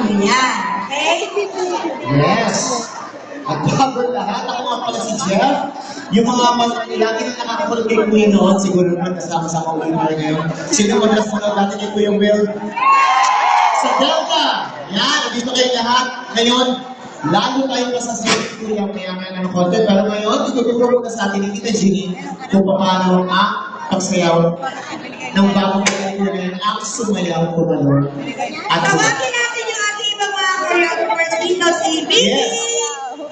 nyo yan. Okay? Yes! At bago lahat, ako nga pala si Jeff. Yung mga lagi na nakakakulog kay Kuya noon, siguro naman kasama-sama ulit tayo ngayon. Sino madalas na natin kay Kuya Will? Sa Delta! Yan, nandito kayo lahat. Ngayon, lalo tayong masasalit Kuya kaya ng content. Pero ngayon, tututuro muna sa atin ni Tita Ginny kung paano ang pagsayaw ng bagong kailangan ang sumayaw ko na at Tawagin natin yung ating ibang mga choreographers dito, si Vicky,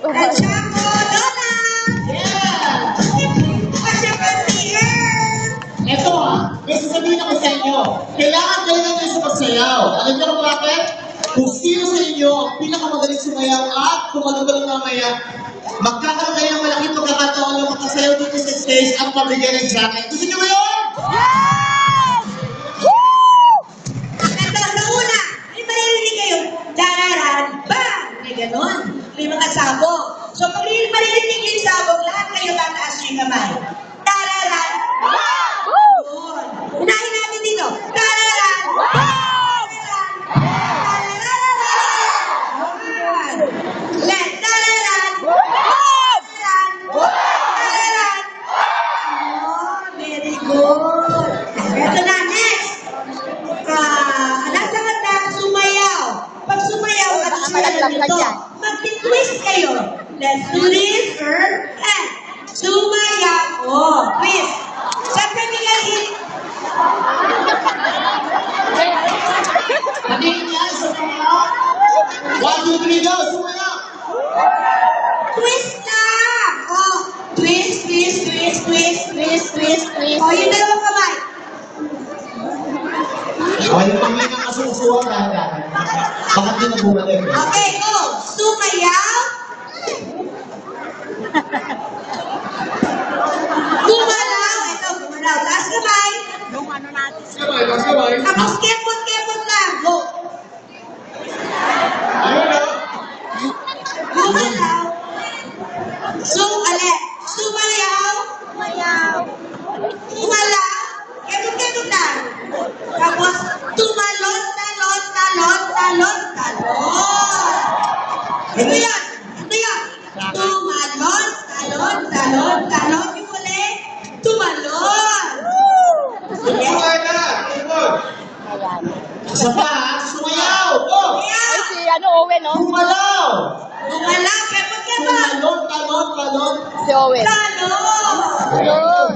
at Chaco, Donna, at saka si Earl. Ito may sasabihin ako sa inyo, kailangan kayo na sa pagsayaw. Alam niyo kung bakit? Kung sino sa inyo ang pinakamagaling sumayaw at tumalong mamaya, magkakaroon kayo ng malaking pagkakataon ng makasayaw dito sa stage at pabigyan ng jacket. Gusto niyo ba yun? Ito, sa una, may maririnig kayo, dararan, bang! May ganon. May mga sabog. So, pag maririnig yung sabog, lahat kayo tataas yung kamay. Dararan, bang! Yun. Unahin natin dito. Dararan, bang! Ito na, next! Nasa kanta, sumayaw. Pag sumayaw, at sumayaw nito, mag-twist kayo. Let's do this, and sumayaw. Oh, twist. Sa pamigalin. Nandito niya, sumayaw. 1, 2, 3, go! Sumayaw! Twist na! Oh, twist, twist, twist, twist, twist, twist, twist. Oh, yung dalawang kamay. O, yung pamilya ng kasusuwang dahan. Bakit di na bumalik? Okay, go! Sumayaw. Gumalaw. Ito, gumalaw. Taas kamay. Sabay. Tapos kepot-kepot lang. Go. Ayun na. Gumalaw. Sumayaw. Gumalaw. Kepot-kepot lang. Tapos, tumalon, talon, talon, talon, talon. Ito yan. Tumalon, talon, talon, talon. Yung uli, tumalon. Sige. Isa pa, sumayaw! Go! Kaya, Si Owen, no? Gumalaw! gumalaw, kepot-kepot. Talon. Si Owen. Talon.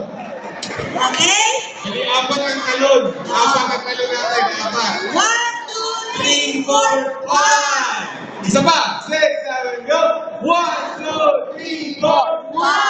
Okay? Hindi apat ang talon. Apat ang talon natin. Apat. 1, 2, 3, 4, 5. Isa pa. 6, 7, go. 1, 2, 3, 4. 5.